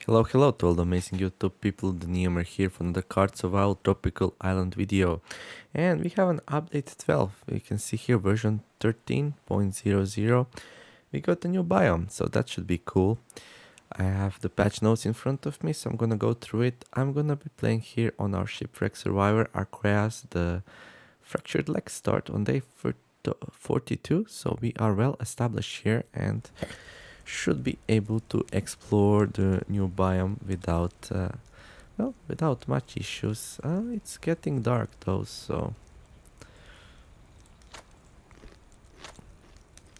Hello, hello to all the amazing YouTube people, the Neomer here for another Card Survival Tropical Island video. And we have an update 12, you can see here version 13.00. We got a new biome, so that should be cool. I have the patch notes in front of me, so I'm gonna go through it. I'm gonna be playing here on our Shipwreck Survivor, ArchKreas, the fractured leg start on day 42, so we are well established here and should be able to explore the new biome without without much issues. It's getting dark though, so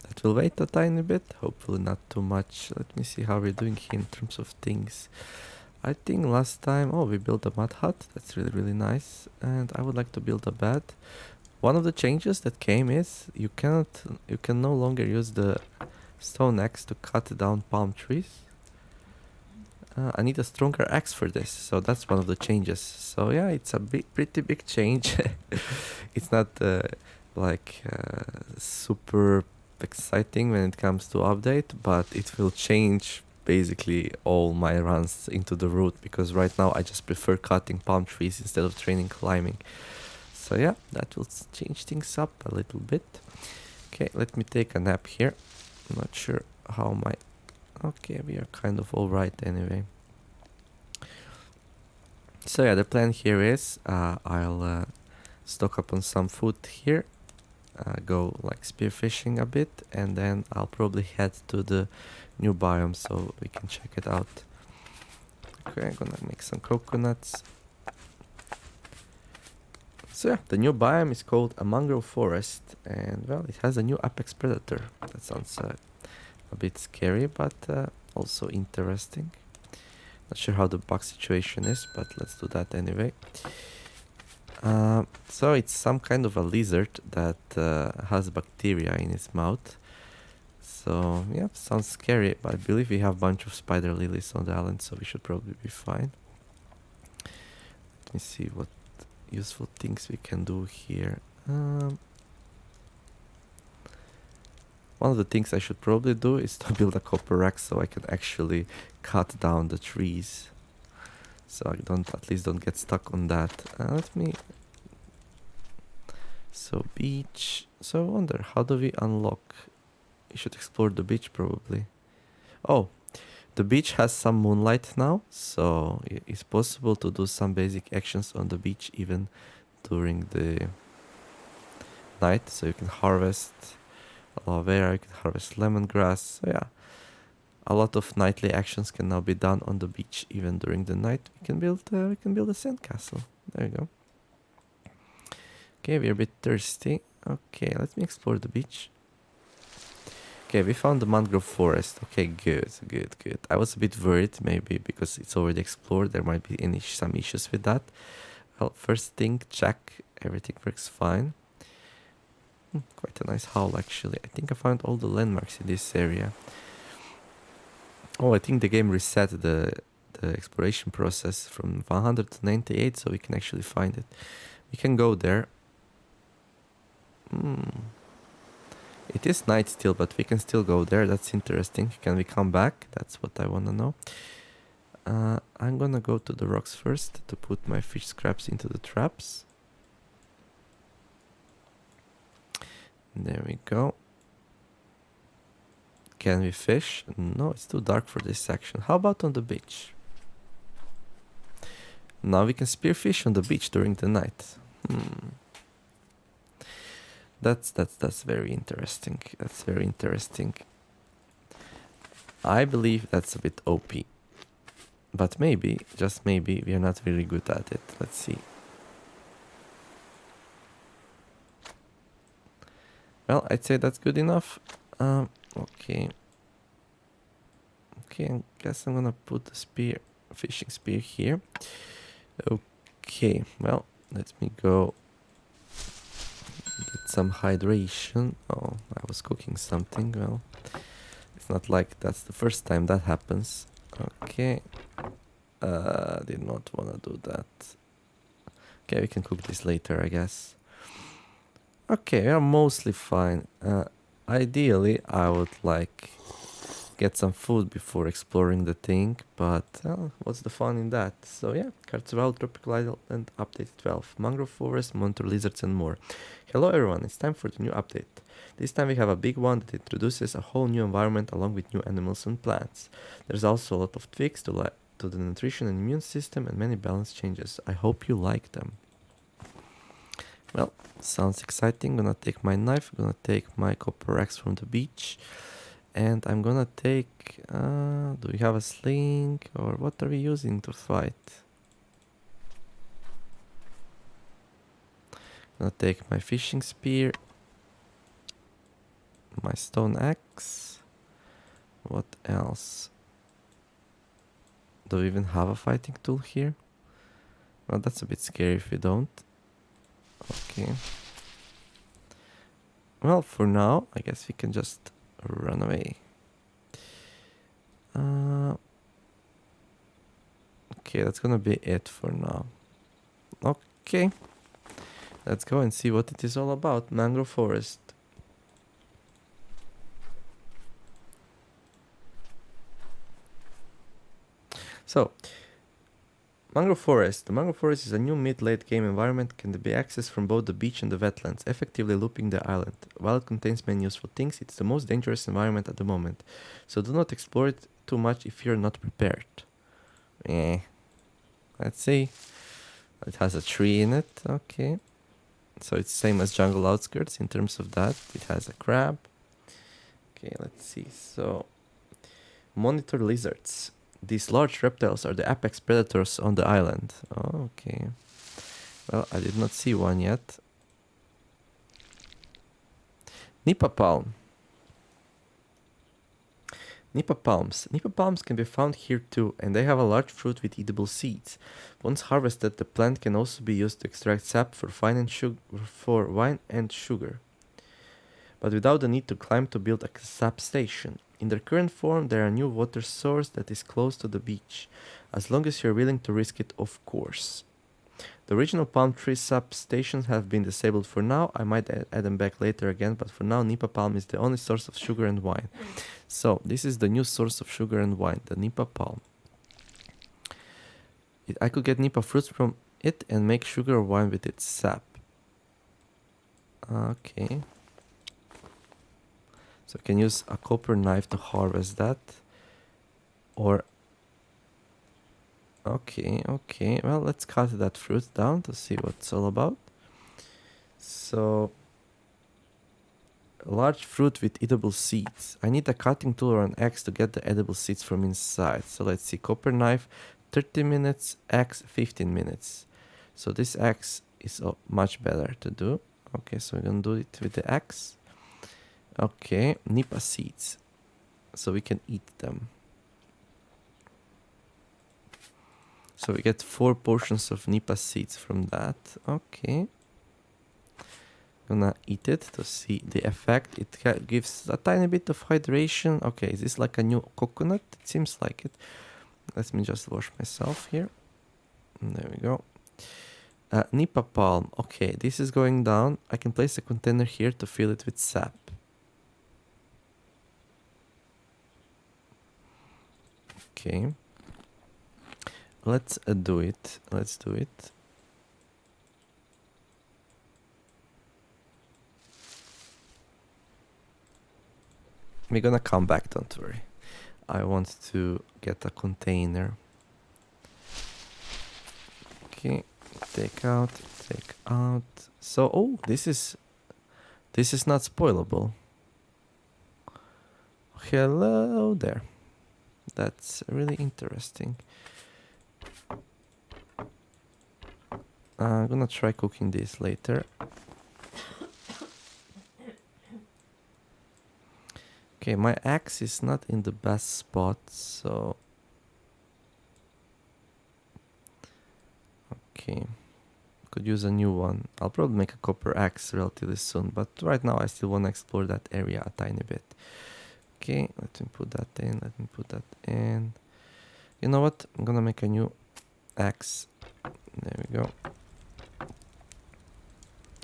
that will wait a tiny bit, hopefully not too much. Let me see how we're doing here in terms of things. I think last time, we built a mud hut. That's really nice, and I would like to build a bed. One of the changes that came is you can no longer use the stone axe to cut down palm trees. I need a stronger axe for this, so that's one of the changes. So yeah, it's a pretty big change. It's not super exciting when it comes to update, but it will change basically all my runs into the route, because right now I just prefer cutting palm trees instead of training climbing. So yeah, that will change things up a little bit. Okay, let me take a nap here. I'm not sure how my... Okay, we are kind of alright anyway. So yeah, the plan here is I'll stock up on some food here, go like spearfishing a bit, and then I'll probably head to the new biome so we can check it out. Okay, I'm gonna make some coconuts. So yeah, the new biome is called a Mangrove Forest, and well, it has a new apex predator. That sounds a bit scary, but also interesting. Not sure how the bug situation is, but let's do that anyway. So it's some kind of a lizard that has bacteria in its mouth. So yeah, sounds scary, but I believe we have a bunch of spider lilies on the island, so we should probably be fine. Let me see what useful things we can do here. One of the things I should probably do is to build a copper axe so I can actually cut down the trees, so I at least don't get stuck on that. So beach. So I wonder, how do we unlock? We should explore the beach probably. Oh, the beach has some moonlight now, so it's possible to do some basic actions on the beach even during the night. So you can harvest aloe vera, you can harvest lemongrass. So yeah, a lot of nightly actions can now be done on the beach even during the night. We can build a sandcastle. There you go. Okay, we're a bit thirsty. Okay, let me explore the beach. Okay, we found the Mangrove Forest. Okay, good. I was a bit worried, maybe because it's already explored, there might be some issues with that. Well, first thing, check, everything works fine. Quite a nice howl, actually. I think I found all the landmarks in this area. Oh, I think the game reset the exploration process from 100 to 98, so we can actually find it. We can go there. It is night still, but we can still go there. That's interesting. Can we come back? That's what I want to know. I'm gonna go to the rocks first to put my fish scraps into the traps. There we go. Can we fish? No, it's too dark for this section. How about on the beach? Now we can spearfish on the beach during the night. That's very interesting. That's very interesting. I believe that's a bit OP. But maybe, just maybe, we are not really good at it. Let's see. Well, I'd say that's good enough. Okay. Okay, I guess I'm gonna put the fishing spear here. Okay, well, let me go get some hydration. Oh, I was cooking something. Well, it's not like that's the first time that happens. Okay. Did not wanna do that. Okay, we can cook this later, I guess. Okay, we are mostly fine. Ideally, I would like get some food before exploring the thing, but what's the fun in that? So yeah, Cards of Wild Tropical Island Update 12, Mangrove Forest, monitor lizards and more. Hello everyone, it's time for the new update. This time we have a big one that introduces a whole new environment along with new animals and plants. There's also a lot of tweaks to the nutrition and immune system and many balance changes. I hope you like them. Well, sounds exciting. Gonna take my knife, gonna take my copper axe from the beach, and I'm gonna take, do we have a sling or what are we using to fight? Gonna take my fishing spear, my stone axe. What else? Do we even have a fighting tool here? Well, that's a bit scary if we don't. Okay. Well, for now, I guess we can just run away. Okay, that's gonna be it for now. Okay. Let's go and see what it is all about. Mangrove Forest. So, Mangrove Forest. The Mangrove Forest is a new mid-late game environment can be accessed from both the beach and the wetlands, effectively looping the island. While it contains many useful things, it's the most dangerous environment at the moment. So do not explore it too much if you're not prepared. Let's see. It has a tree in it. Okay. So it's same as Jungle Outskirts in terms of that. It has a crab. Okay, let's see. So, monitor lizards. These large reptiles are the apex predators on the island. Oh, okay. Well, I did not see one yet. Nippa Palm. Nippa Palms. Nippa Palms can be found here too, and they have a large fruit with edible seeds. Once harvested, the plant can also be used to extract sap for wine and sugar, but without the need to climb to build a sap station. In their current form, they are a new water source that is close to the beach, as long as you're willing to risk it, of course. The original palm tree sap stations have been disabled for now. I might add them back later again, but for now, Nippa Palm is the only source of sugar and wine. So, this is the new source of sugar and wine, the Nippa Palm. I could get Nippa fruits from it and make sugar or wine with its sap. Okay. So I can use a copper knife to harvest that. Or... Okay. Well, let's cut that fruit down to see what it's all about. So... large fruit with edible seeds. I need a cutting tool or an axe to get the edible seeds from inside. So let's see. Copper knife, 30 minutes. Axe, 15 minutes. So this axe is much better to do. Okay, so we're gonna do it with the axe. Okay, Nippa seeds. So we can eat them. So we get 4 portions of Nippa seeds from that. Okay. Gonna eat it to see the effect. It gives a tiny bit of hydration. Okay, is this like a new coconut? It seems like it. Let me just wash myself here. There we go. Nippa Palm. Okay, this is going down. I can place a container here to fill it with sap. Okay. Let's do it. Let's do it. We're gonna come back, don't worry. I want to get a container. Okay, take out. So, oh, this is not spoilable. Hello there. That's really interesting. I'm gonna try cooking this later. Okay, my axe is not in the best spot, so... Okay. Could use a new one. I'll probably make a copper axe relatively soon, but right now I still want to explore that area a tiny bit. Okay, let me put that in, You know what? I'm gonna make a new axe. There we go.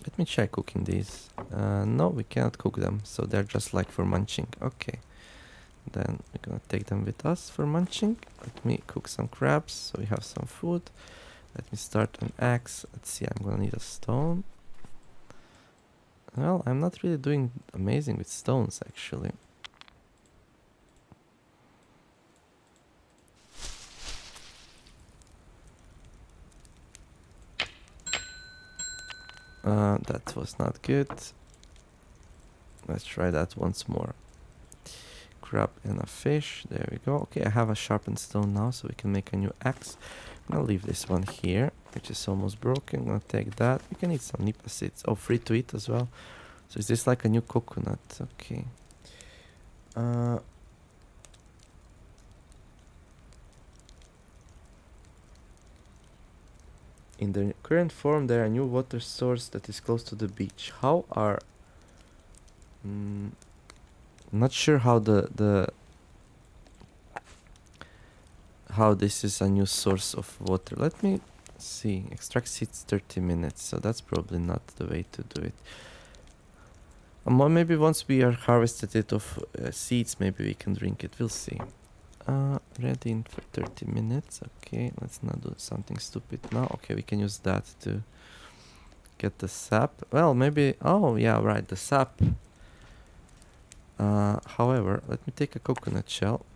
Let me try cooking these. No, we cannot cook them, so they're just like for munching. Okay, then we're gonna take them with us for munching. Let me cook some crabs so we have some food. Let me start an axe. Let's see, I'm gonna need a stone. Well, I'm not really doing amazing with stones actually. That was not good. Let's try that once more. Crab and a fish. There we go. Okay, I have a sharpened stone now, so we can make a new axe. I'm gonna leave this one here, which is almost broken. I'm gonna take that. We can eat some Nippa seeds. Oh, free to eat as well. So is this like a new coconut? Okay. In the current form, there are a new water source that is close to the beach. How are... not sure how how this is a new source of water. Let me see. Extract seeds 30 minutes. So that's probably not the way to do it. Maybe once we are harvested it of seeds, maybe we can drink it. We'll see. Ready in for 30 minutes. Okay, let's not do something stupid now. Okay, we can use that to get the sap. Well, maybe... Oh, yeah, right, the sap. However, let me take a coconut shell.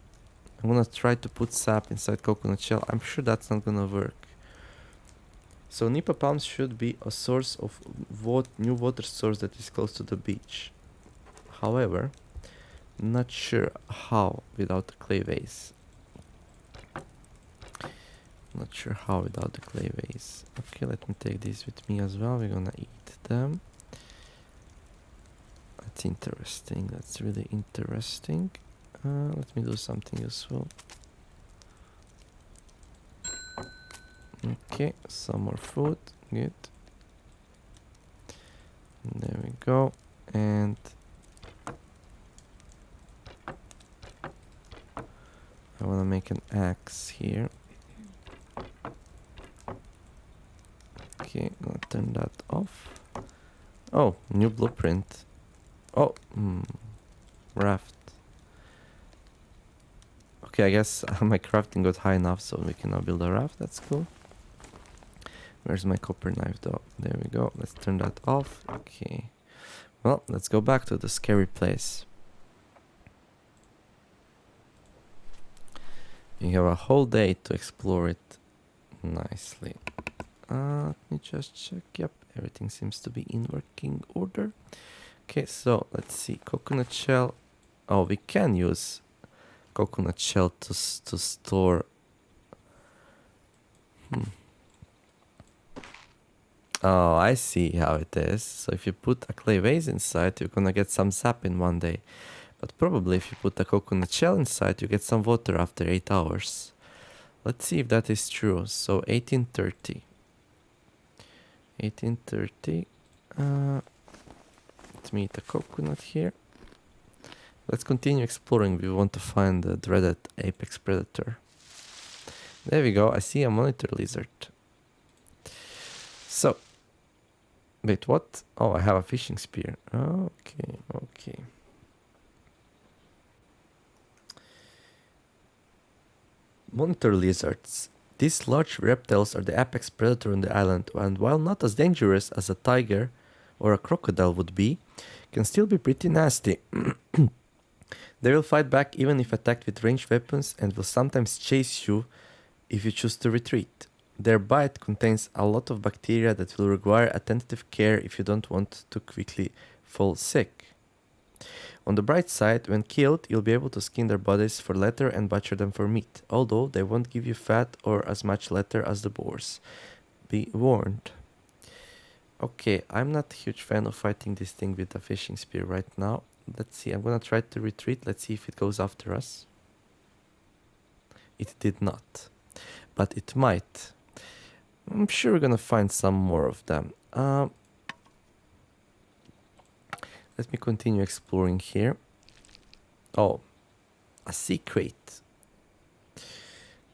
I'm gonna try to put sap inside coconut shell. I'm sure that's not gonna work. So Nippa Palms should be a source of new water source that is close to the beach. However, not sure how without the clay vase. Not sure how without the clay vase. Okay, let me take these with me as well. We're gonna eat them. That's interesting. That's really interesting. Let me do something useful. Okay, some more food. Good. There we go. And I want to make an axe here. Okay, I'm gonna turn that off. Oh, new blueprint. Oh, raft. Okay, I guess my crafting got high enough so we can now build a raft. That's cool. Where's my copper knife though? There we go. Let's turn that off. Okay. Well, let's go back to the scary place. You have a whole day to explore it nicely. Let me just check. Yep, everything seems to be in working order. Okay, so let's see. Coconut shell. Oh, we can use coconut shell to store. Oh, I see how it is. So if you put a clay vase inside, you're gonna get some sap in one day. But probably if you put a coconut shell inside, you get some water after 8 hours. Let's see if that is true. So 1830. 1830. Let me eat a coconut here. Let's continue exploring. We want to find the dreaded apex predator. There we go. I see a monitor lizard. So, wait, what? Oh, I have a fishing spear. Okay, okay. Monitor lizards. These large reptiles are the apex predator on the island, and while not as dangerous as a tiger or a crocodile would be, can still be pretty nasty. They will fight back even if attacked with ranged weapons and will sometimes chase you if you choose to retreat. Their bite contains a lot of bacteria that will require attentive care if you don't want to quickly fall sick. On the bright side, when killed, you'll be able to skin their bodies for leather and butcher them for meat, although they won't give you fat or as much leather as the boars. Be warned. Okay, I'm not a huge fan of fighting this thing with a fishing spear right now. Let's see, I'm gonna try to retreat. Let's see if it goes after us. It did not, but it might. I'm sure we're gonna find some more of them. Let me continue exploring here. Oh, a secret.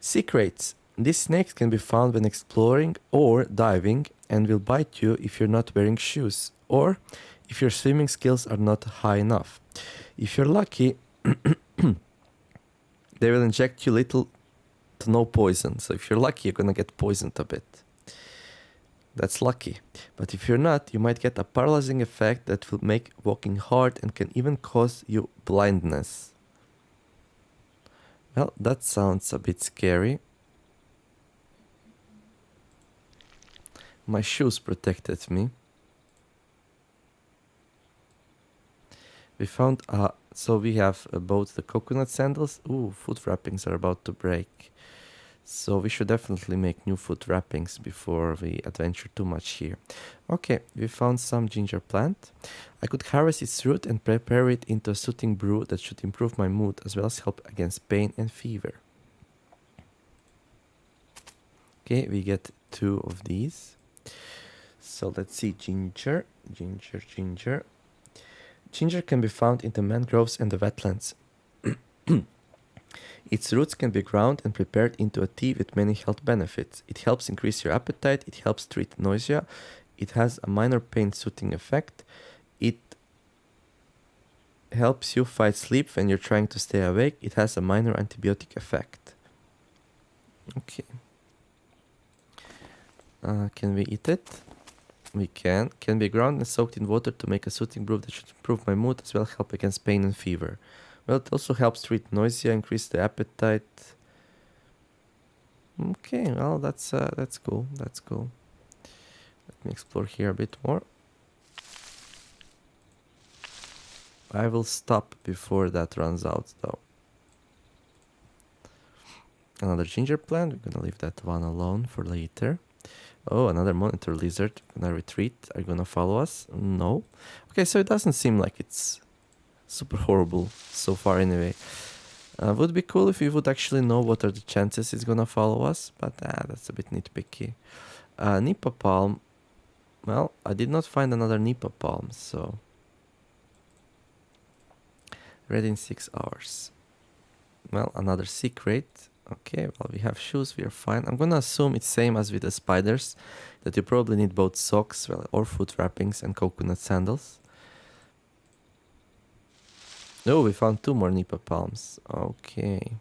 Secrets. These snakes can be found when exploring or diving and will bite you if you're not wearing shoes or if your swimming skills are not high enough. If you're lucky, They will inject you little to no poison. So if you're lucky, you're gonna get poisoned a bit. That's lucky. But if you're not, you might get a paralyzing effect that will make walking hard and can even cause you blindness. Well, that sounds a bit scary. My shoes protected me. We found, so we have both the coconut sandals. Ooh, foot wrappings are about to break. So we should definitely make new foot wrappings before we adventure too much here. Okay, we found some ginger plant. I could harvest its root and prepare it into a soothing brew that should improve my mood as well as help against pain and fever. Okay, we get 2 of these. So let's see, ginger. Ginger can be found in the mangroves and the wetlands. Its roots can be ground and prepared into a tea with many health benefits. It helps increase your appetite, it helps treat nausea, it has a minor pain soothing effect, it helps you fight sleep when you're trying to stay awake, it has a minor antibiotic effect. Okay. Can we eat it? We can. Can be ground and soaked in water to make a soothing brew that should improve my mood as well as help against pain and fever. Well, it also helps treat nausea, increase the appetite. Okay, well, that's cool. That's cool. Let me explore here a bit more. I will stop before that runs out, though. Another ginger plant. We're gonna leave that one alone for later. Oh, another monitor lizard. Gonna retreat. Are you gonna follow us? No. Okay, so it doesn't seem like it's super horrible so far anyway. Would be cool if we would actually know what are the chances it's gonna follow us, but that's a bit nitpicky. Nippa Palm. Well, I did not find another Nippa Palm, so... Ready in 6 hours. Well, another secret. Okay, well, we have shoes, we are fine. I'm gonna assume it's same as with the spiders, that you probably need both socks, well, or foot wrappings and coconut sandals. Oh, we found 2 more Nippa Palms. Okay.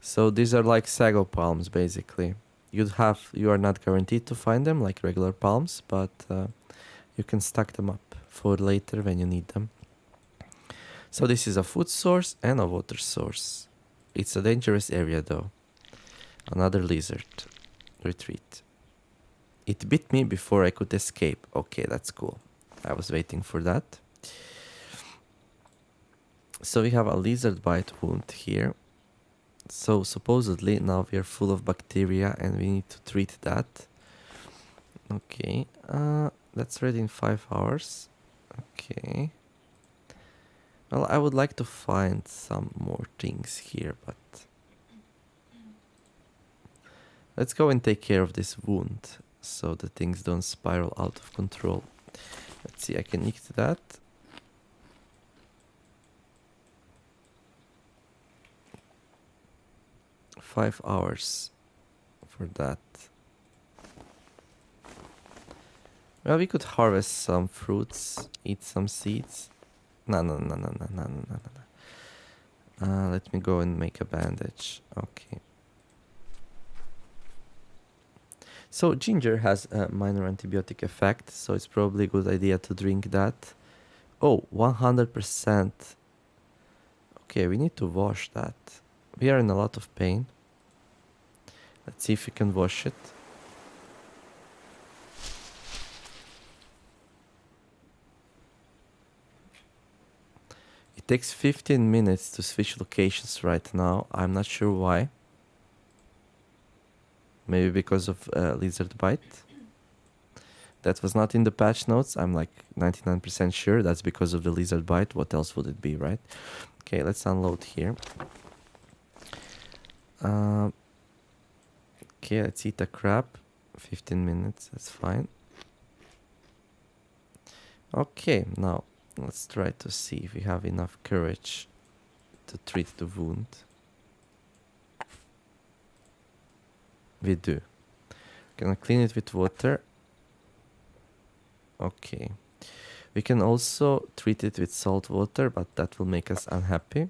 So these are like sago palms, basically. You are not guaranteed to find them like regular palms, but you can stack them up for later when you need them. So this is a food source and a water source. It's a dangerous area though. Another lizard. Retreat. It bit me before I could escape. Okay, that's cool. I was waiting for that. So we have a lizard bite wound here. So supposedly now we are full of bacteria and we need to treat that. Okay, that's ready in 5 hours. Okay. Well, I would like to find some more things here, but... Let's go and take care of this wound so the things don't spiral out of control. Let's see, I can eat that. $5 hours for that. Well, we could harvest some fruits, eat some seeds. No. Let me go and make a bandage. Okay. So ginger has a minor antibiotic effect, so it's probably a good idea to drink that. Oh, 100%. Okay, we need to wash that. We are in a lot of pain. Let's see if we can wash it. It takes 15 minutes to switch locations right now. I'm not sure why. Maybe because of lizard bite. That was not in the patch notes. I'm like 99% sure that's because of the lizard bite. What else would it be, right? Okay, let's unload here. Okay, let's eat a crab. 15 minutes, that's fine. Okay, now let's try to see if we have enough courage to treat the wound. We do. Gonna clean it with water. Okay. We can also treat it with salt water, but that will make us unhappy.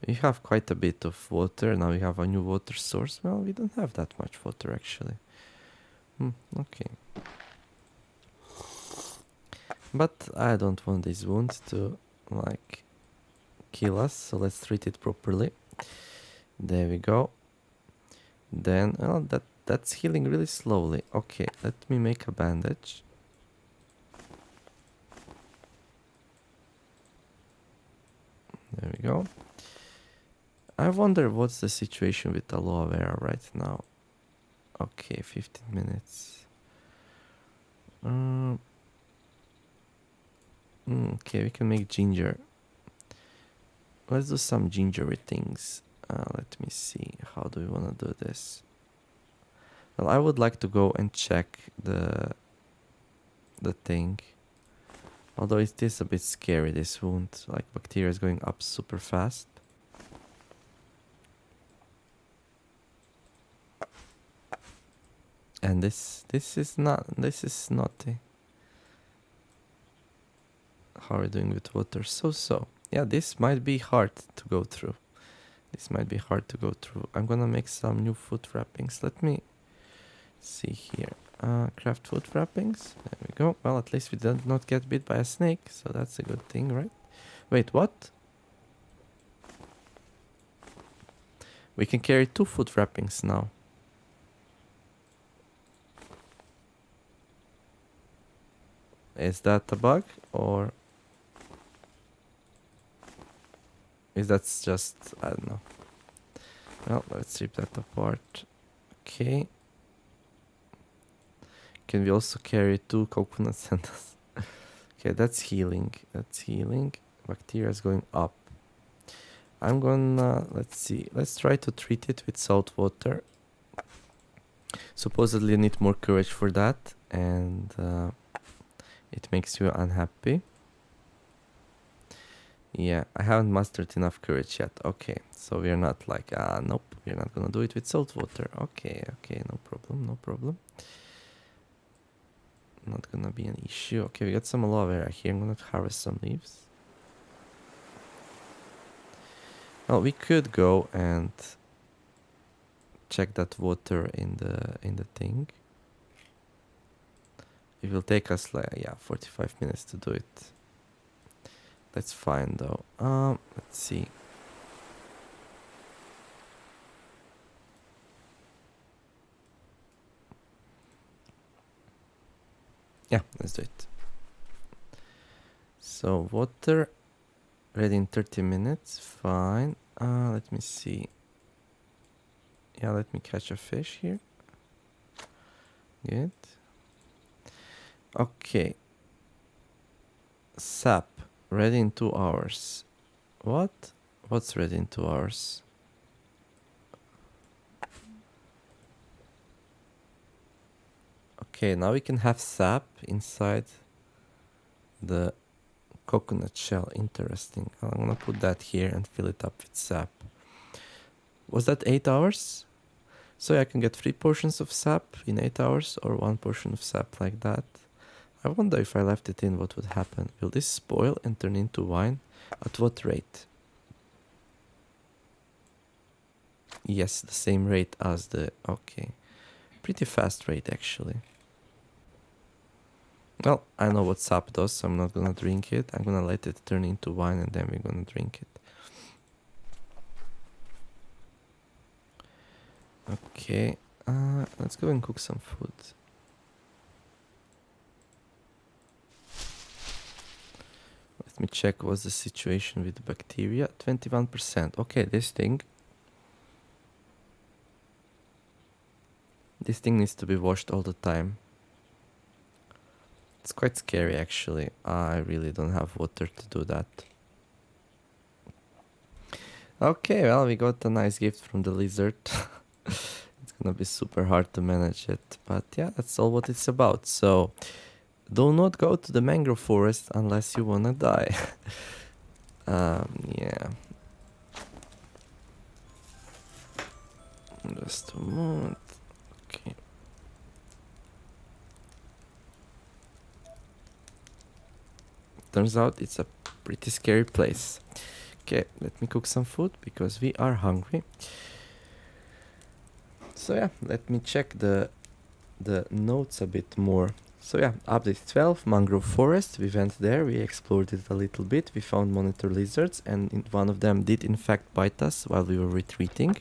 We have quite a bit of water. Now we have a new water source. Well, we don't have that much water actually. Okay. But I don't want this wound to like kill us, so let's treat it properly. There we go. Then, well, that's healing really slowly. Okay, let me make a bandage. There we go. I wonder what's the situation with aloe vera right now. Okay, 15 minutes. Okay, we can make ginger. Let's do some gingery things. Let me see. How do we want to do this? Well, I would like to go and check the thing. Although it is a bit scary, this wound. Like, bacteria is going up super fast. And this is naughty. How are we doing with water? So. Yeah, this might be hard to go through. I'm gonna make some new food wrappings. Let me see here. Craft food wrappings. There we go. Well, at least we did not get bit by a snake, so that's a good thing, right? Wait, what? We can carry 2 food wrappings now. Is that a bug or is that just, I don't know. Well, let's rip that apart. Okay. Can we also carry 2 coconut sandals? Okay, that's healing. Bacteria is going up. I'm gonna, let's see. Let's try to treat it with salt water. Supposedly you need more courage for that, and it makes you unhappy. Yeah, I haven't mastered enough courage yet. Okay, so we're not like, nope, we're not gonna do it with salt water. Okay, no problem. Not gonna be an issue. Okay, we got some aloe vera here. I'm gonna harvest some leaves. Well, we could go and check that water in the thing. It will take us like 45 minutes to do it. That's fine though. Let's see. Yeah, let's do it. So water ready in 30 minutes. Fine. Let me see. Yeah, let me catch a fish here. Good. Okay. Sap ready in 2 hours. What? What's ready in 2 hours? Okay, now we can have sap inside the coconut shell. Interesting. I'm gonna put that here and fill it up with sap. Was that 8 hours? So I can get 3 portions of sap in 8 hours or 1 portion of sap like that. I wonder if I left it in, what would happen? Will this spoil and turn into wine? At what rate? Yes, the same rate as the... Okay. Pretty fast rate actually. Well, I know what sap does, so I'm not gonna drink it. I'm gonna let it turn into wine and then we're gonna drink it. Okay, let's go and cook some food. Let me check what's the situation with the bacteria. 21%. Okay, this thing needs to be washed all the time. It's quite scary actually. I really don't have water to do that. Okay, well, we got a nice gift from the lizard. It's gonna be super hard to manage it, but yeah, that's all what it's about. So do not go to the mangrove forest unless you wanna die. Yeah. Just a moment. Okay. Turns out it's a Pretty scary place. Okay, let me cook some food because we are hungry. So yeah, let me check the notes a bit more. So yeah, update 12, Mangrove Forest. We went there, we explored it a little bit. We found monitor lizards, and one of them did in fact bite us while we were retreating.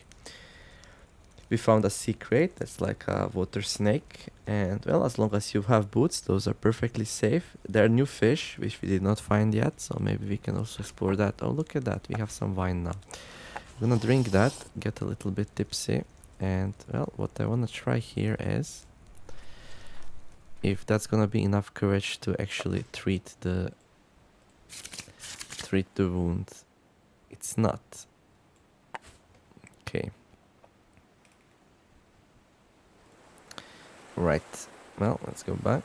We found a sea crate that's like a water snake, and well, as long as you have boots, those are perfectly safe. There are new fish which we did not find yet, so maybe we can also explore that. Oh, look at that, we have some wine now. I'm gonna drink that, get a little bit tipsy, and well, what I wanna try here is if that's gonna be enough courage to actually treat the wound. It's not. Okay. Right. Well, let's go back.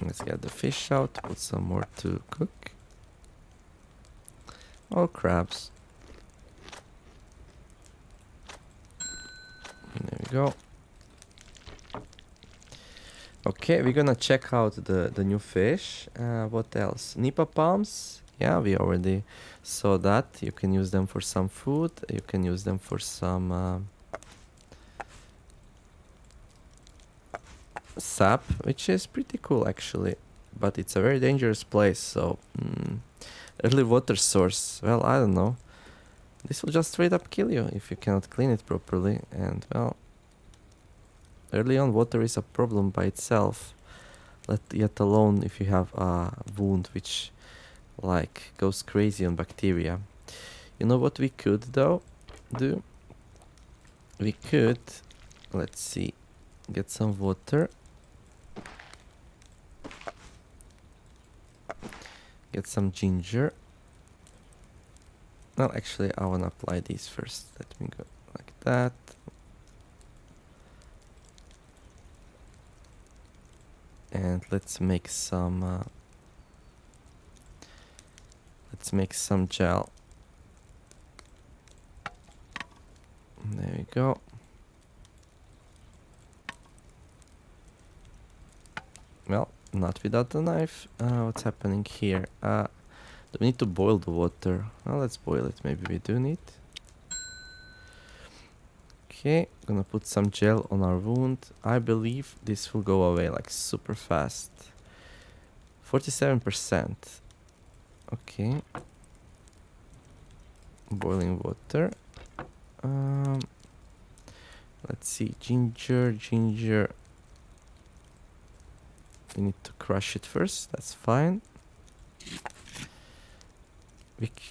Let's get the fish out, put some more to cook. Or crabs. There we go. Okay, we're gonna check out the new fish. What else? Nippa Palms. Yeah, we already saw that. You can use them for some food. You can use them for some sap, which is pretty cool actually. But it's a very dangerous place, so... early water source. Well, I don't know. This will just straight up kill you if you cannot clean it properly. And, well... early on, water is a problem by itself. Yet alone if you have a wound which... like, goes crazy on bacteria. You know what we could, though, do? We could... let's see... get some water. Get some ginger. Well, actually, I wanna apply these first. Let me go like that. And let's make some gel. There we go. Well, not without the knife. What's happening here? Do we need to boil the water? Well, let's boil it. Maybe we do need. Okay, gonna put some gel on our wound. I believe this will go away like super fast. 47%. Okay. Boiling water. Let's see. Ginger. We need to crush it first. That's fine.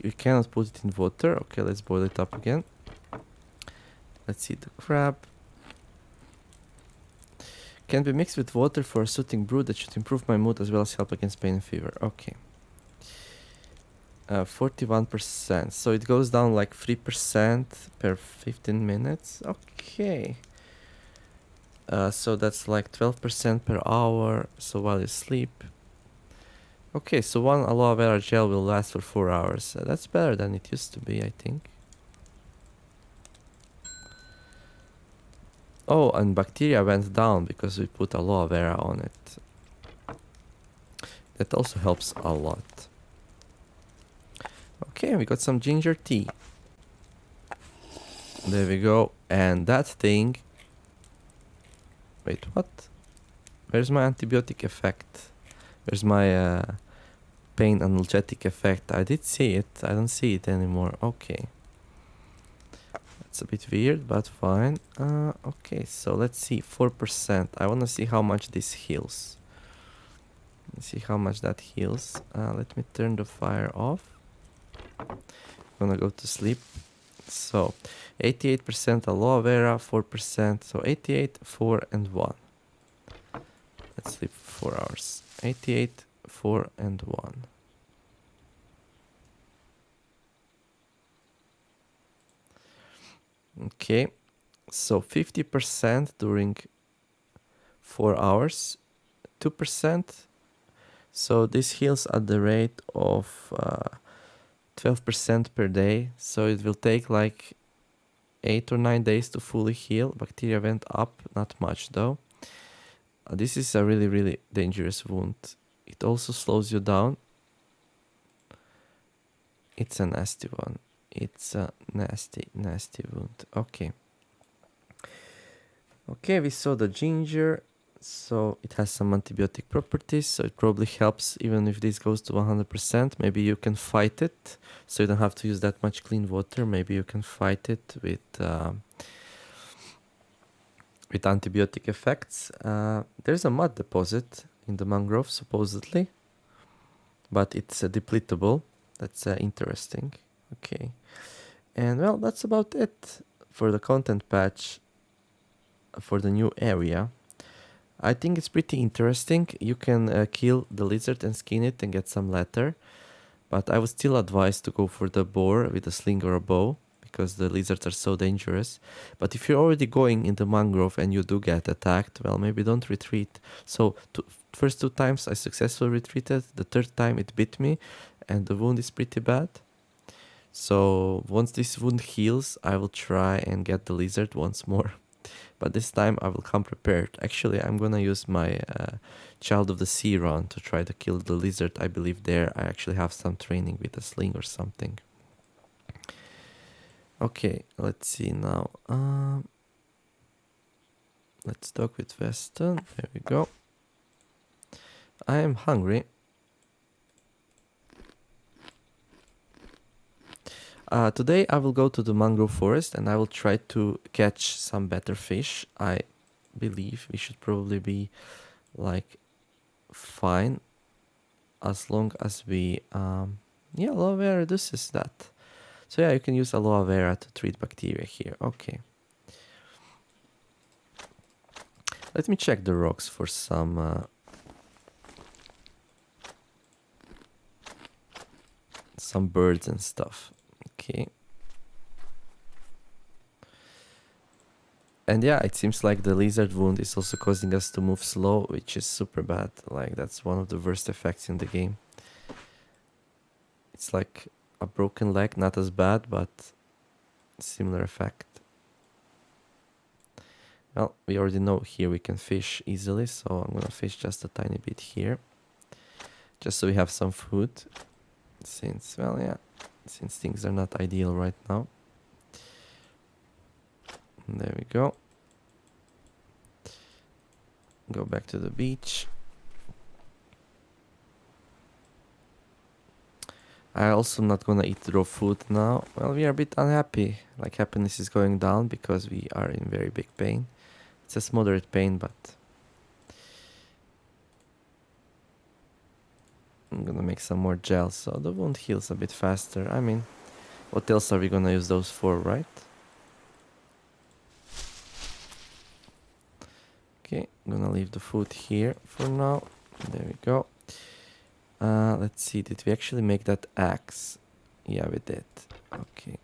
We cannot put it in water. Okay, let's boil it up again. Let's see the crab. Can be mixed with water for a soothing brew that should improve my mood as well as help against pain and fever. Okay. 41%. So it goes down like 3% per 15 minutes. Okay. So that's like 12% per hour. So while you sleep. Okay, so one aloe vera gel will last for 4 hours. That's better than it used to be, I think. Oh, and bacteria went down because we put aloe vera on it. That also helps a lot. Okay, we got some ginger tea. There we go. And that thing... Wait, what? Where's my antibiotic effect? Where's my pain analgesic effect? I did see it. I don't see it anymore. Okay. That's a bit weird, but fine. Okay, so let's see. 4%. I want to see how much this heals. Let's see how much that heals. Let me turn the fire off. I'm gonna go to sleep. So, 88% aloe vera, 4%. So, 88, 4, and 1. Let's sleep for 4 hours. 88, 4, and 1. Okay, so 50% during 4 hours, 2%. So this heals at the rate of 12% per day. So it will take like 8 or 9 days to fully heal. Bacteria went up, not much though. This is a really, really dangerous wound. It also slows you down. It's a nasty one. It's a nasty, nasty wound. Okay. Okay, we saw the ginger. So it has some antibiotic properties, so it probably helps even if this goes to 100%. Maybe you can fight it, so you don't have to use that much clean water. Maybe you can fight it with antibiotic effects. There's a mud deposit in the mangrove, supposedly, but it's depletable. That's interesting. Okay. And well, that's about it for the content patch for the new area. I think it's pretty interesting. You can kill the lizard and skin it and get some leather. But I would still advise to go for the boar with a sling or a bow, because the lizards are so dangerous. But if you're already going in the mangrove and you do get attacked, well, maybe don't retreat. So first 2 times I successfully retreated. The 3rd time it bit me and the wound is pretty bad. So once this wound heals, I will try and get the lizard once more. But this time I will come prepared. Actually, I'm gonna use my Child of the Sea run to try to kill the lizard. I believe there I actually have some training with a sling or something. Okay, let's see now. Let's talk with Weston. There we go. I am hungry. Today I will go to the Mangrove Forest and I will try to catch some better fish. I believe we should probably be like fine as long as we yeah, aloe vera reduces that. So yeah, you can use aloe vera to treat bacteria here. Okay. Let me check the rocks for some birds and stuff. Okay. And yeah, it seems like the lizard wound is also causing us to move slow, which is super bad. Like, that's one of the worst effects in the game. It's like a broken leg, not as bad, but similar effect. Well, we already know here we can fish easily, so I'm gonna fish just a tiny bit here. Just so we have some food. Since, well, yeah, since things are not ideal right now. There we go. Go back to the beach. I also not gonna eat raw food now. Well, we are a bit unhappy. Like, happiness is going down because we are in very big pain. It's a moderate pain, but I'm gonna make some more gel so the wound heals a bit faster. I mean, what else are we gonna use those for, right? Okay, I'm gonna leave the food here for now. There we go. Let's see, did we actually make that axe? Yeah, we did. Okay.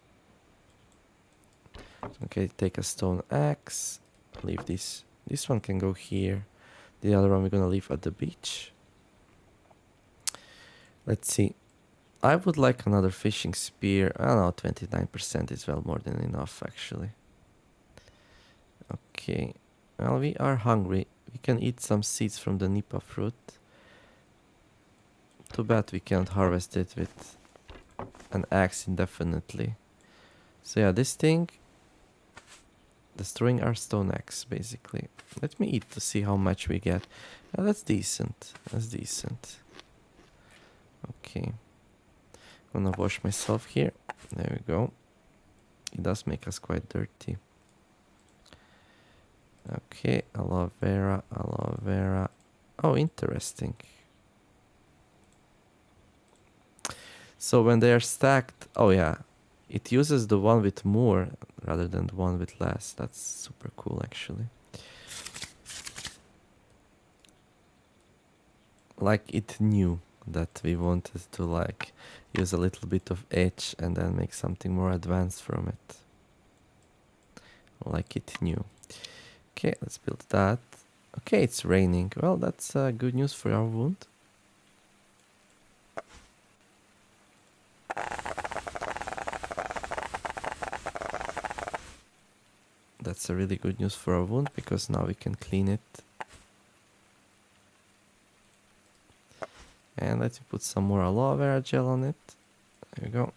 Okay, take a stone axe. Leave this. This one can go here. The other one we're gonna leave at the beach. Let's see. I would like another fishing spear. I don't know, 29% is well more than enough, actually. Okay. Well, we are hungry. We can eat some seeds from the Nippa fruit. Too bad we can't harvest it with an axe indefinitely. So yeah, this thing, destroying our stone axe, basically. Let me eat to see how much we get. Oh, that's decent. That's decent. Okay. Gonna wash myself here. There we go. It does make us quite dirty. Okay, aloe vera, aloe vera. Oh, interesting. So when they are stacked, oh yeah, it uses the one with more rather than the one with less. That's super cool, actually. Like, it knew that we wanted to like use a little bit of edge and then make something more advanced from it. Like, it knew. Okay, let's build that. Okay, it's raining. Well, that's good news for our wound. That's a really good news for our wound because now we can clean it And let's put some more aloe vera gel on it. There we go.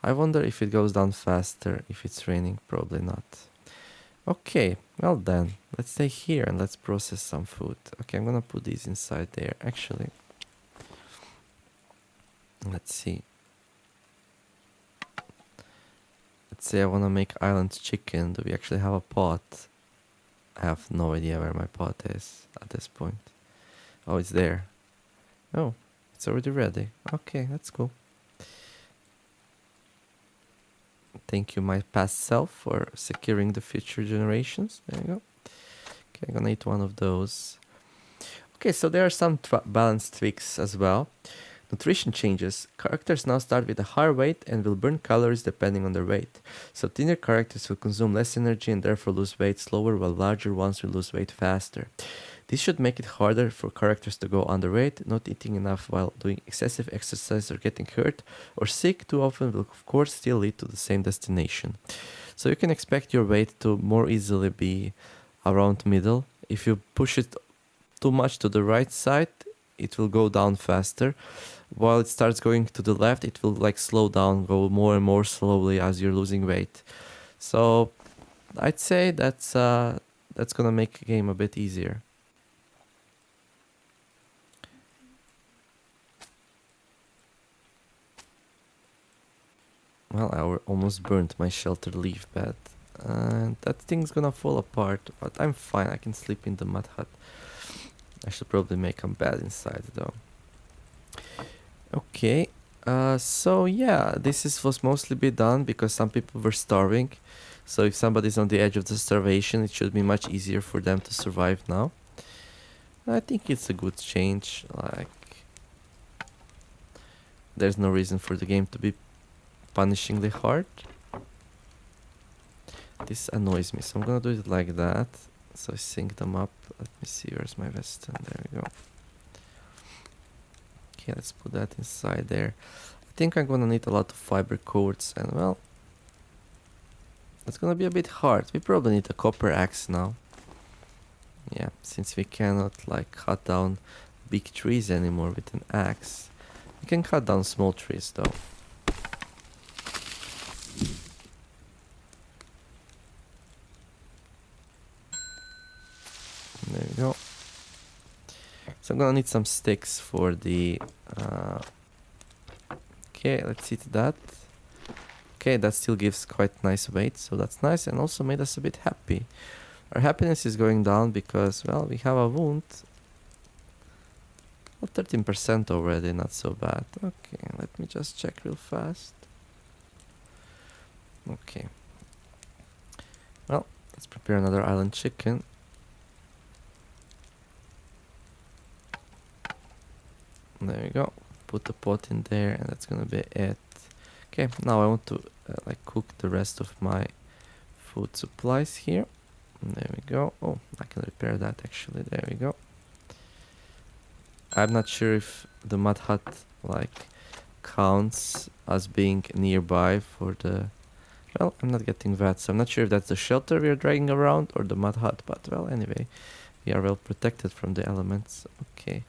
I wonder if it goes down faster if it's raining. Probably not. Okay, well then, let's stay here and let's process some food. Okay, I'm gonna put these inside there. Actually, let's see. Let's say I wanna make island chicken. Do we actually have a pot? I have no idea where my pot is at this point. Oh, it's there. Oh, it's already ready. Okay, that's cool. Thank you, my past self, for securing the future generations. There you go. Okay, I'm gonna eat one of those. Okay, so there are some balance tweaks as well. Nutrition changes. Characters now start with a higher weight and will burn calories depending on their weight. So thinner characters will consume less energy and therefore lose weight slower, while larger ones will lose weight faster. This should make it harder for characters to go underweight. Not eating enough while doing excessive exercise or getting hurt or sick too often will of course still lead to the same destination. So you can expect your weight to more easily be around middle. If you push it too much to the right side, it will go down faster. While it starts going to the left, it will like slow down, go more and more slowly as you're losing weight. So I'd say that's gonna make the game a bit easier. Well, I almost burnt my shelter leaf bed. And that thing's gonna fall apart, but I'm fine. I can sleep in the mud hut. I should probably make a bed inside though. Okay, so yeah, was mostly be done because some people were starving. So if somebody's on the edge of the starvation, it should be much easier for them to survive now. I think it's a good change. Like, there's no reason for the game to be punishingly hard. This annoys me, so I'm gonna do it like that. So I sync them up. Let me see, where's my western? There we go. Okay, let's put that inside there. I think I'm gonna need a lot of fiber cords, and well, it's gonna be a bit hard. We probably need a copper axe now. Yeah, since we cannot like cut down big trees anymore with an axe. We can cut down small trees though. There we go. So I'm gonna need some sticks for the... okay, let's see to that. Okay, that still gives quite nice weight, so that's nice, and also made us a bit happy. Our happiness is going down because, well, we have a wound. Well, 13% already, not so bad. Okay, let me just check real fast. Okay. Well, let's prepare another island chicken. There we go. Put the pot in there, and that's gonna be it. Okay, now I want to like cook the rest of my food supplies here. And there we go. Oh, I can repair that actually. There we go. I'm not sure if the mud hut like counts as being nearby for the... well, I'm not getting that, so I'm not sure if that's the shelter we are dragging around or the mud hut, but well, anyway, we are well protected from the elements. Okay.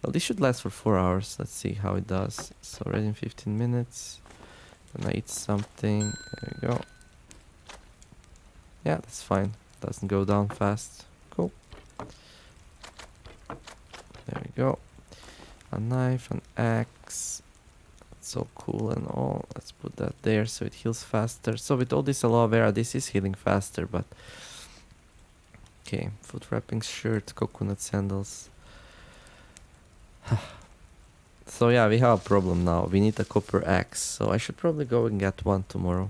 Well, this should last for 4 hours. Let's see how it does. So ready in 15 minutes. Gonna eat something. There we go. Yeah, that's fine. Doesn't go down fast. Cool. There we go. A knife, an axe. That's so cool and all. Let's put that there so it heals faster. So with all this aloe vera, this is healing faster, but... okay, foot wrapping shirt, coconut sandals. So yeah, we have a problem now. We need a copper axe, so I should probably go and get one tomorrow.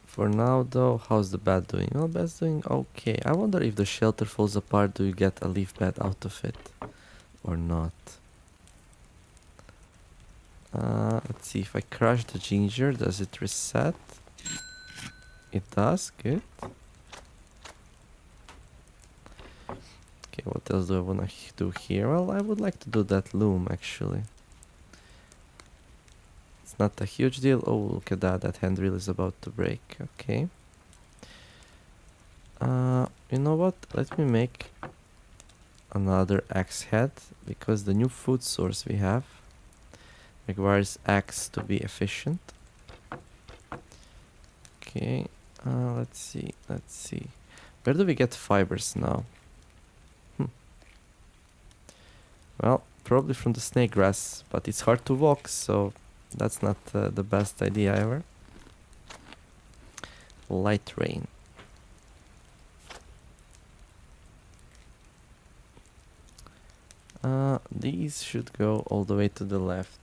For now though, how's the bed doing? Well, bed's doing okay. I wonder if the shelter falls apart, do you get a leaf bed out of it or not? Let's see, if I crush the ginger, does it reset? It does, good. Okay, what else do I want to do here? Well, I would like to do that loom, actually. It's not a huge deal. Oh, look at that. That handrail is about to break. Okay. You know what? Let me make another axe head, because the new food source we have requires axe to be efficient. Okay, let's see. Where do we get fibers now? Well, probably from the snake grass, but it's hard to walk, so that's not the best idea ever. Light rain. These should go all the way to the left.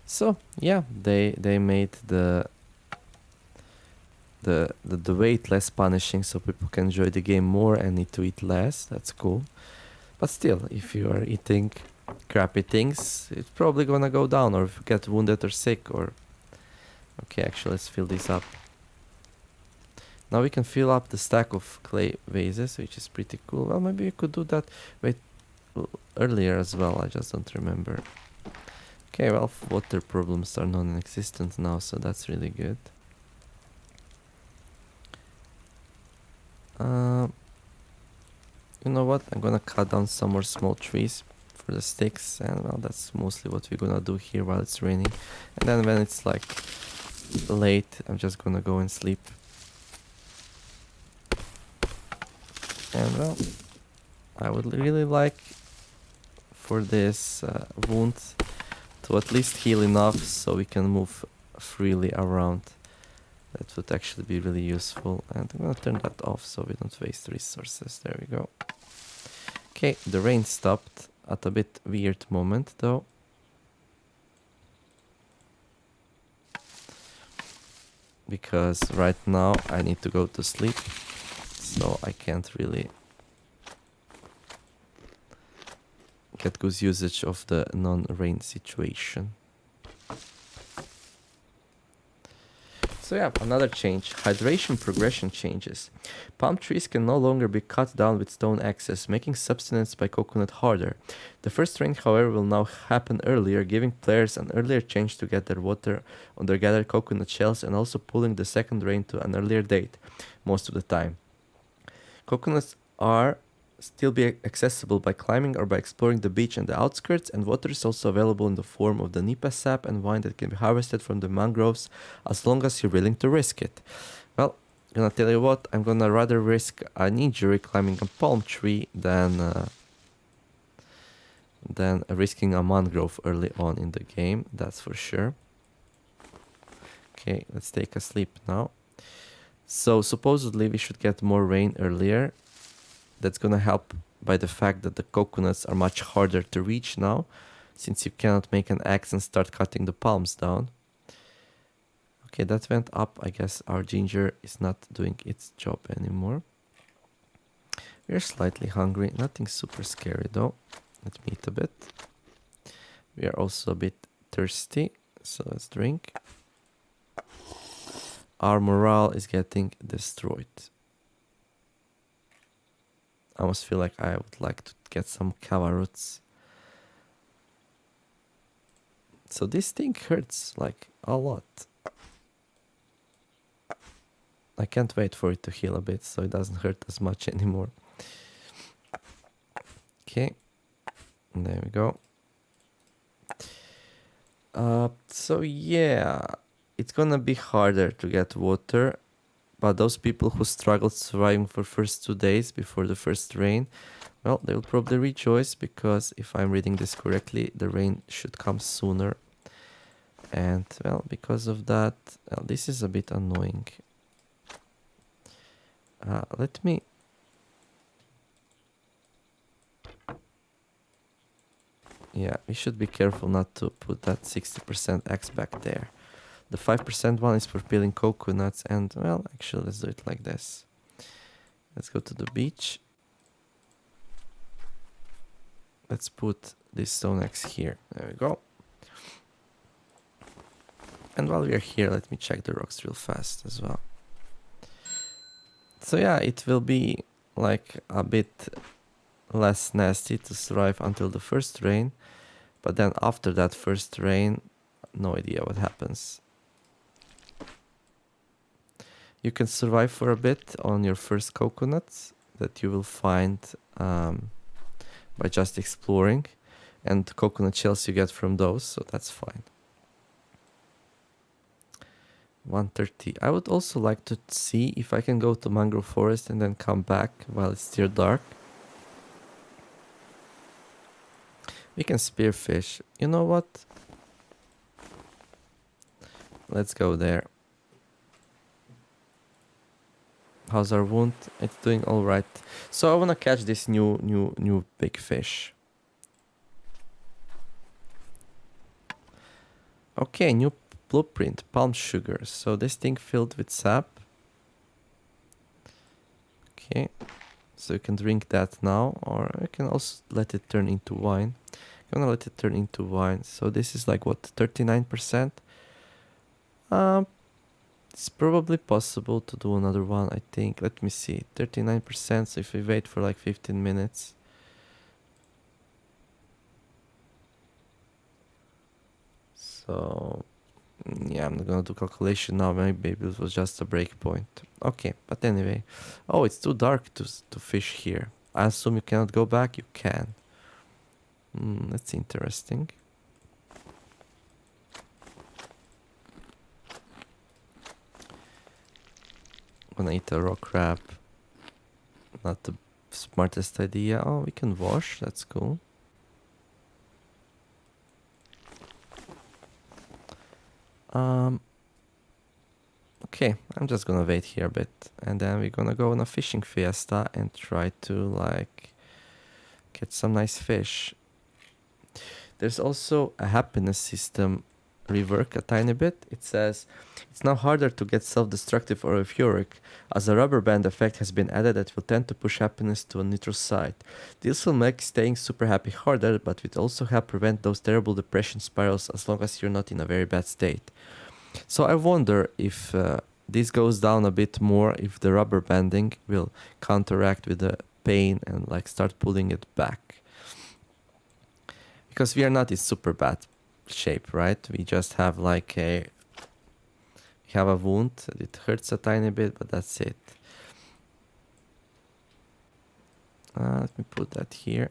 So yeah, they made the weight less punishing, so people can enjoy the game more and need to eat less. That's cool. But still, if you are eating crappy things, it's probably gonna go down, or if you get wounded or sick, or... Okay, actually, let's fill this up. Now we can fill up the stack of clay vases, which is pretty cool. Well, maybe we could do that earlier as well, I just don't remember. Okay, well, water problems are non-existent now, so that's really good. You know what? I'm gonna cut down some more small trees for the sticks, and well, that's mostly what we're gonna do here while it's raining. And then when it's like late, I'm just gonna go and sleep. And well, I would really like for this wound to at least heal enough so we can move freely around. That would actually be really useful. And I'm gonna turn that off so we don't waste resources. There we go. Okay, the rain stopped at a bit weird moment though. Because right now I need to go to sleep. So I can't really get good usage of the non-rain situation. So yeah, another change. Hydration progression changes. Palm trees can no longer be cut down with stone axes, making subsistence by coconut harder. The first rain, however, will now happen earlier, giving players an earlier chance to get their water on their gathered coconut shells, and also pulling the second rain to an earlier date, most of the time. Coconuts are still be accessible by climbing or by exploring the beach and the outskirts, and water is also available in the form of the Nippa sap and wine that can be harvested from the mangroves as long as you're willing to risk it. Well, I'm gonna tell you what, I'm gonna rather risk an injury climbing a palm tree than risking a mangrove early on in the game, that's for sure. Okay, let's take a sleep now. So supposedly we should get more rain earlier. That's gonna help by the fact that the coconuts are much harder to reach now, since you cannot make an axe and start cutting the palms down. Okay, that went up. I guess our ginger is not doing its job anymore. We're slightly hungry, nothing super scary though. Let me eat a bit. We are also a bit thirsty, so let's drink. Our morale is getting destroyed. I almost feel like I would like to get some kava roots. So this thing hurts like a lot. I can't wait for it to heal a bit so it doesn't hurt as much anymore. Okay, there we go. So yeah, it's gonna be harder to get water, but those people who struggled surviving for first 2 days before the first rain, well, they will probably rejoice, because if I'm reading this correctly, the rain should come sooner. And well, because of that, well, this is a bit annoying. Let me... Yeah, we should be careful not to put that 60% X back there. The 5% one is for peeling coconuts, and well, actually let's do it like this. Let's go to the beach. Let's put this stone axe here. There we go. And while we are here, let me check the rocks real fast as well. So yeah, it will be like a bit less nasty to survive until the first rain, but then after that first rain, no idea what happens. You can survive for a bit on your first coconuts. that you will find by just exploring, and coconut shells you get from those, so that's fine. 1:30. I would also like to see if I can go to Mangrove Forest and then come back while it's still dark. We can spearfish. You know what? Let's go there. How's our wound? It's doing all right. So I want to catch this new big fish. Okay, new blueprint, palm sugar. So this thing filled with sap. Okay, so you can drink that now, or you can also let it turn into wine. I'm gonna let it turn into wine. So this is like what, 39%? It's probably possible to do another one, I think. Let me see, 39%. So if we wait for like 15 minutes. So yeah, I'm not gonna do calculation now. Maybe it was just a breakpoint. Okay, but anyway. Oh, it's too dark to fish here. I assume you cannot go back. You can. That's interesting. I'm gonna eat a raw crab. Not the smartest idea. Oh, we can wash. That's cool. Okay, I'm just gonna wait here a bit, and then we're gonna go on a fishing fiesta and try to like get some nice fish. There's also a happiness system rework a tiny bit. It says it's now harder to get self-destructive or euphoric, as a rubber band effect has been added that will tend to push happiness to a neutral side. This will make staying super happy harder, but will also help prevent those terrible depression spirals as long as you're not in a very bad state. So I wonder if this goes down a bit more, if the rubber banding will counteract with the pain and like start pulling it back. Because we are not in super bad shape, right? We just have like we have a wound. It hurts a tiny bit, but that's it. Let me put that here.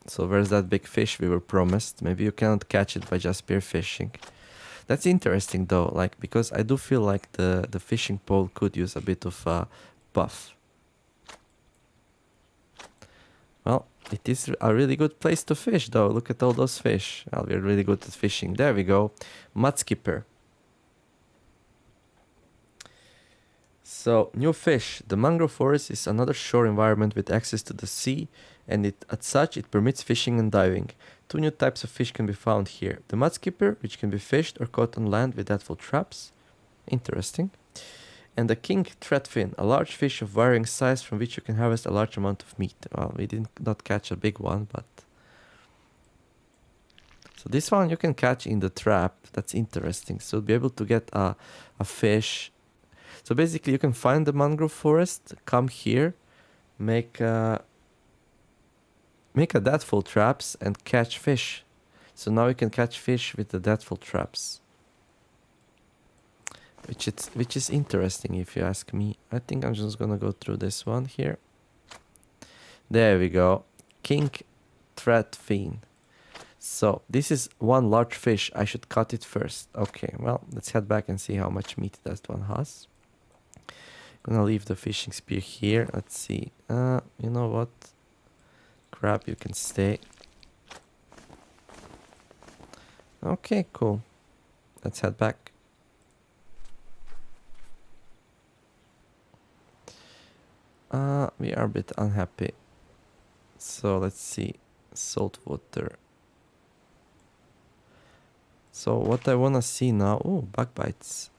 So where's that big fish we were promised? Maybe you cannot catch it by just spearfishing. That's interesting though, like, because I do feel like the fishing pole could use a bit of a buff. Well, it is a really good place to fish though. Look at all those fish. Well, we're really good at fishing. There we go. Mudskipper. So, new fish. The mangrove forest is another shore environment with access to the sea, and as such it permits fishing and diving. Two new types of fish can be found here. The mudskipper, which can be fished or caught on land with deadfall traps. Interesting. And the king threadfin, a large fish of varying size from which you can harvest a large amount of meat. Well, we did not catch a big one, but... So this one you can catch in the trap. That's interesting. So you'll be able to get a fish. So basically you can find the mangrove forest, come here, make a deadfall traps and catch fish. So now you can catch fish with the deadfall traps. Which is interesting if you ask me. I think I'm just gonna go through this one here. There we go. King threadfin. So this is one large fish. I should cut it first. Okay, well, let's head back and see how much meat that one has. Gonna leave the fishing spear here. Let's see. You know what? Crab, you can stay. Okay, cool. Let's head back. We are a bit unhappy. So let's see. Salt water. So what I wanna see now... Oh, bug bites.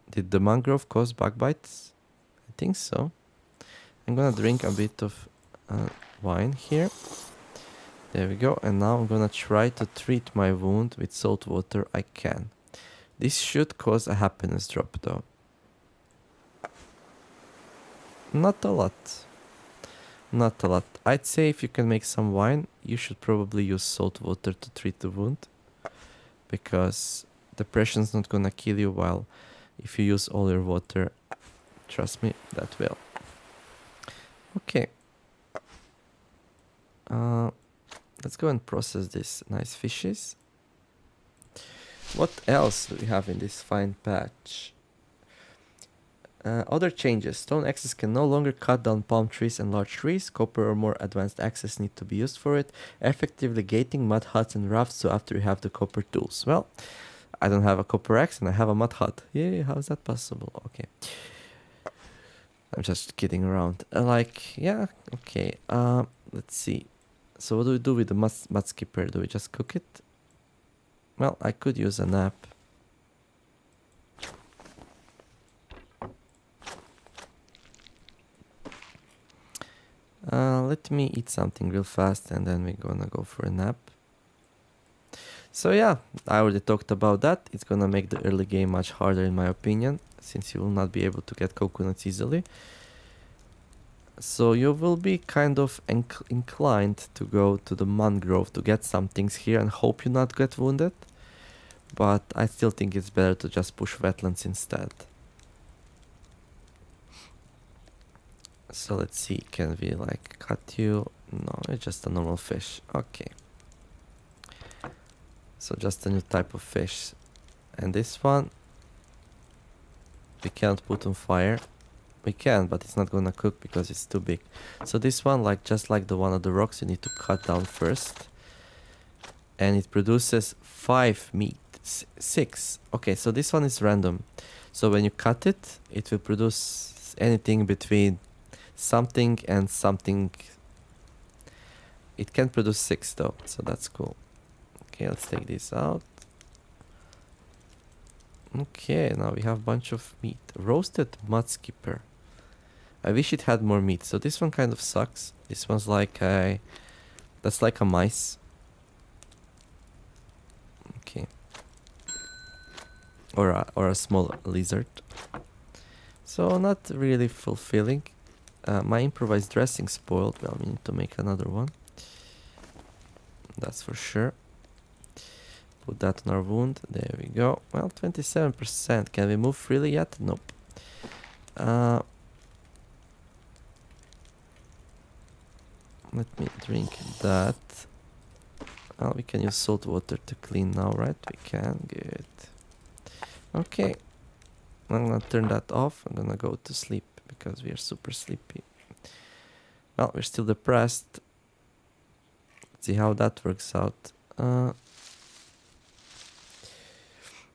Did the mangrove cause bug bites? I think so. I'm gonna drink a bit of wine here. There we go. And now I'm gonna try to treat my wound with salt water. I can. This should cause a happiness drop though. Not a lot. Not a lot. I'd say if you can make some wine, you should probably use salt water to treat the wound. Because depression's not gonna kill you, while if you use all your water, trust me, that will. Okay. Let's go and process these nice fishes. What else do we have in this fine patch? Other changes. Stone axes can no longer cut down palm trees and large trees. Copper or more advanced axes need to be used for it. Effectively gating mud huts and rafts so after you have the copper tools. Well, I don't have a copper axe and I have a mud hut. Yay, how is that possible? Okay. I'm just kidding around. Yeah, okay. Let's see. So what do we do with the Mudskipper? Do we just cook it? Well, I could use a nap. Let me eat something real fast and then we're gonna go for a nap. So yeah, I already talked about that. It's gonna make the early game much harder in my opinion, since you will not be able to get coconuts easily. So you will be kind of inclined to go to the mangrove to get some things here and hope you not get wounded. But I still think it's better to just push wetlands instead. So let's see, can we like cut you? No, it's just a normal fish. Okay. So just a new type of fish. And this one, we can't put on fire. We can, but it's not gonna cook because it's too big. So this one, just like the one of the rocks, you need to cut down first. And it produces 5 meat. 6. Okay, so this one is random. So when you cut it, it will produce anything between something and something. It can produce 6 though, so that's cool. Okay, let's take this out. Okay, now we have a bunch of meat. Roasted Mudskipper. I wish it had more meat. So this one kind of sucks. This one's that's like a mice. Okay. Or a small lizard. So not really fulfilling. My improvised dressing spoiled. Well, we need to make another one. That's for sure. Put that on our wound. There we go. Well, 27%. Can we move freely yet? Nope. Let me drink that. Oh, we can use salt water to clean now, right? We can. Good. Okay. I'm gonna turn that off. I'm gonna go to sleep because we are super sleepy. Well, we're still depressed. Let's see how that works out.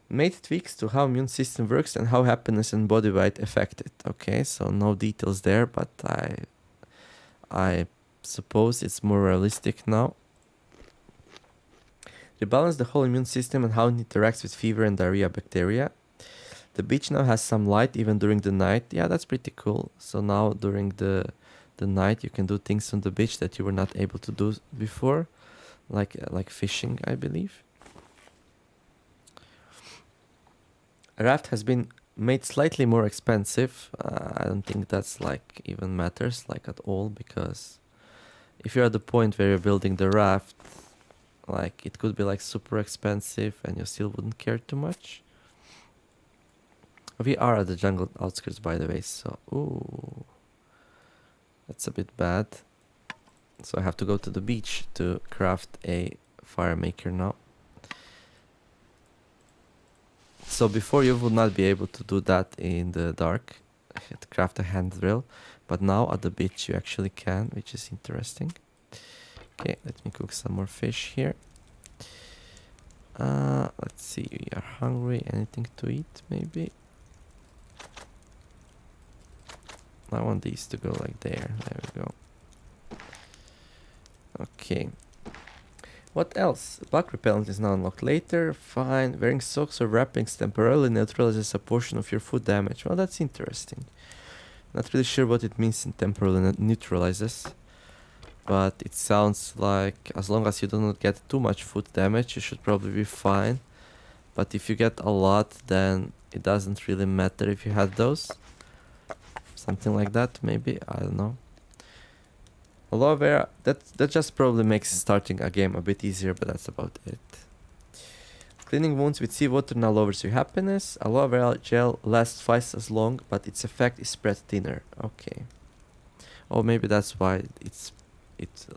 Made tweaks to how immune system works and how happiness and body weight affect it. Okay, so no details there, but I suppose it's more realistic now. Rebalance the whole immune system and how it interacts with fever and diarrhea bacteria. The beach now has some light even during the night. Yeah, that's pretty cool. So now during the night you can do things on the beach that you were not able to do before, like fishing, I believe. A raft has been made slightly more expensive. I don't think that's even matters at all, because if you're at the point where you're building the raft, it could be super expensive and you still wouldn't care too much. We are at the jungle outskirts, by the way, so ooh, that's a bit bad. So I have to go to the beach to craft a fire maker now. So before you would not be able to do that in the dark, to craft a hand drill, but now at the beach you actually can, which is interesting. Okay, let me cook some more fish here. Let's see, we are hungry. Anything to eat, maybe? I want these to go there. There we go. Okay. What else? Bug repellent is now unlocked later. Fine. Wearing socks or wrappings temporarily neutralizes a portion of your food damage. Well, that's interesting. Not really sure what it means in temporarily neutralizes. But it sounds like as long as you do not get too much food damage, you should probably be fine. But if you get a lot, then it doesn't really matter if you had those. Something like that, maybe. I don't know. Aloe vera, that just probably makes starting a game a bit easier, but that's about it. Cleaning wounds with seawater now lowers your happiness. Aloe vera gel lasts twice as long, but its effect is spread thinner. Okay. Oh, maybe that's why it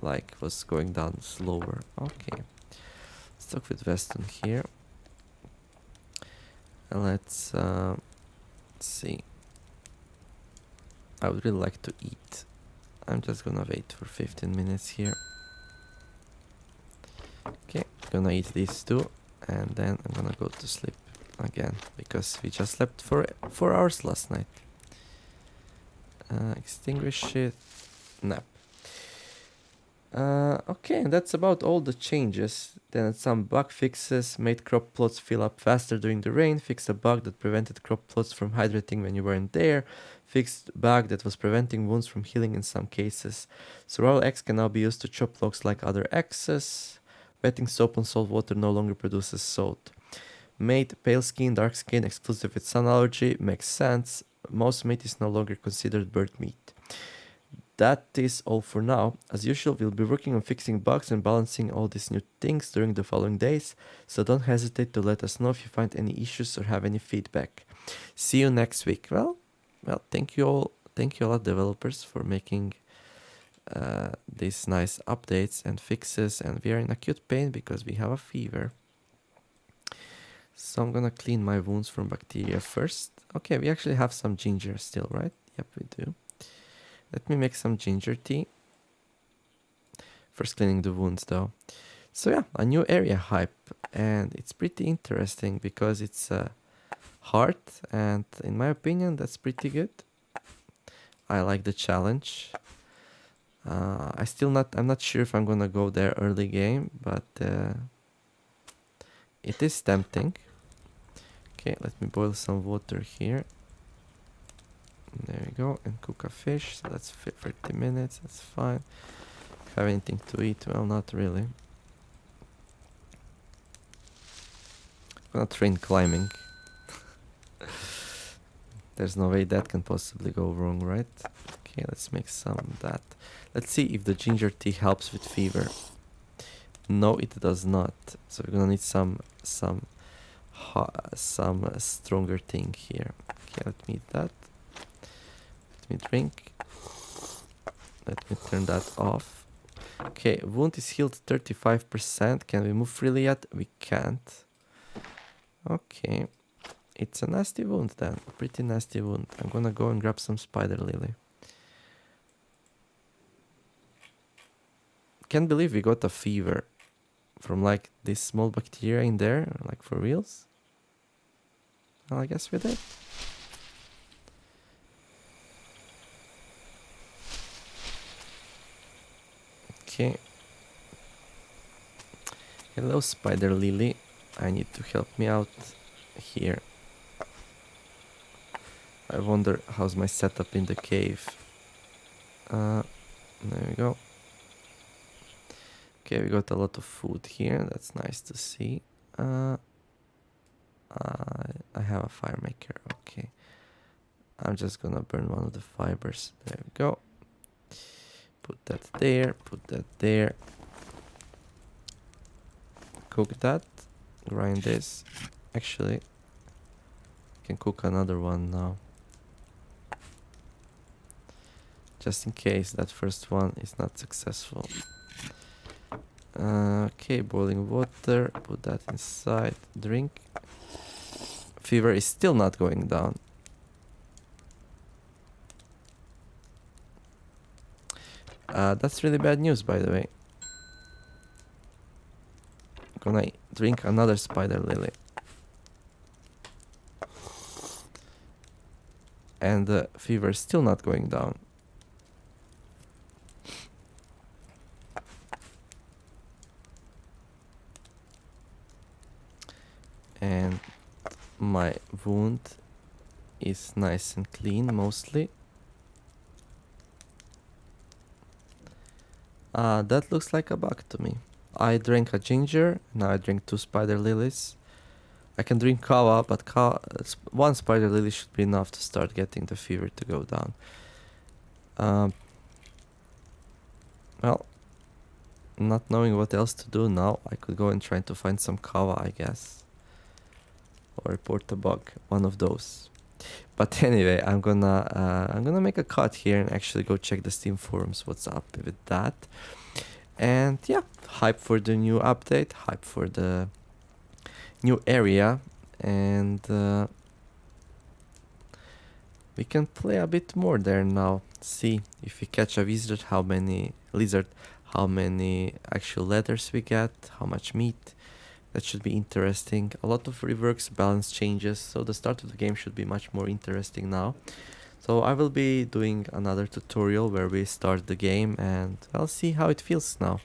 like was going down slower. Okay, stuck with Weston here. And let's see. I would really like to eat. I'm just gonna wait for 15 minutes here. Okay, gonna eat these two, and then I'm gonna go to sleep again because we just slept for 4 hours last night. Extinguish it. Nap. Okay, and that's about all the changes. Then some bug fixes made crop plots fill up faster during the rain, fixed a bug that prevented crop plots from hydrating when you weren't there, fixed bug that was preventing wounds from healing in some cases. Survival X can now be used to chop logs like other X's. Wetting soap on salt water no longer produces salt. Made pale skin, dark skin exclusive with sun allergy, makes sense. Most meat is no longer considered bird meat. That is all for now. As usual, we'll be working on fixing bugs and balancing all these new things during the following days, so don't hesitate to let us know if you find any issues or have any feedback. See you next week. Well, thank you all. Thank you a lot, developers, for making these nice updates and fixes, and we are in acute pain because we have a fever. So I'm gonna clean my wounds from bacteria first. Okay, we actually have some ginger still, right? Yep, we do. Let me make some ginger tea. First cleaning the wounds though. So yeah, a new area hype, and it's pretty interesting because it's hard, and in my opinion that's pretty good. I like the challenge. I'm not sure if I'm gonna go there early game, but it is tempting. Okay, let me boil some water here. There we go, and cook a fish. So that's 30 minutes, that's fine. Have anything to eat? Well, not really. I'm gonna train climbing. There's no way that can possibly go wrong, right? Okay, let's make some of that. Let's see if the ginger tea helps with fever. No, it does not. So we're gonna need some stronger thing here. Okay, let me eat that. Let me drink. Let me turn that off. Okay, wound is healed 35%. Can we move freely yet? We can't. Okay. It's a nasty wound then. A pretty nasty wound. I'm gonna go and grab some spider lily. Can't believe we got a fever from like this small bacteria in there, like for reals. Well, I guess we did. Okay. Hello, spider lily. I need to help me out here. I wonder how's my setup in the cave. There we go. Okay, we got a lot of food here. That's nice to see. I have a fire maker. Okay. I'm just gonna burn one of the fibers. There we go. Put that there. Put that there. Cook that. Grind this. Actually, I can cook another one now. Just in case that first one is not successful. Okay, boiling water. Put that inside. Drink. Fever is still not going down. That's really bad news, by the way. Gonna drink another spider lily. And the fever is still not going down. And my wound is nice and clean mostly. That looks like a bug to me. I drank a ginger, now I drink 2 spider lilies. I can drink kava, but one spider lily should be enough to start getting the fever to go down. Well, not knowing what else to do now, I could go and try to find some kava, I guess. Or report a bug, one of those. But anyway, I'm gonna make a cut here and actually go check the Steam forums. What's up with that? And yeah, hype for the new update, hype for the new area, and we can play a bit more there now. See if we catch a lizard, how many actual letters we get, how much meat. That should be interesting. A lot of reworks, balance changes, so the start of the game should be much more interesting now. So I will be doing another tutorial where we start the game and I'll see how it feels now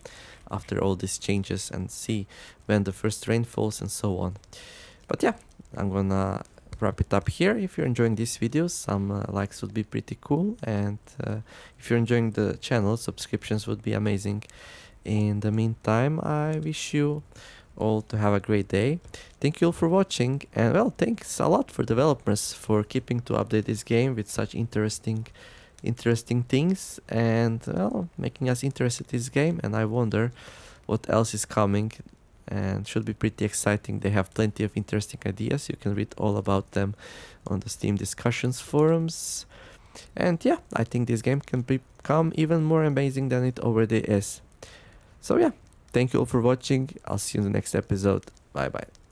after all these changes and see when the first rain falls and so on. But yeah, I'm gonna wrap it up here. If you're enjoying these videos, some likes would be pretty cool, and if you're enjoying the channel, subscriptions would be amazing. In the meantime, I wish you all to have a great day. Thank you all for watching, and well, thanks a lot for developers for keeping to update this game with such interesting things, and well, making us interested in this game. And I wonder what else is coming, and should be pretty exciting. They have plenty of interesting ideas. You can read all about them on the Steam discussions forums. And yeah, I think this game can become even more amazing than it already is. So yeah, thank you all for watching. I'll see you in the next episode. Bye bye.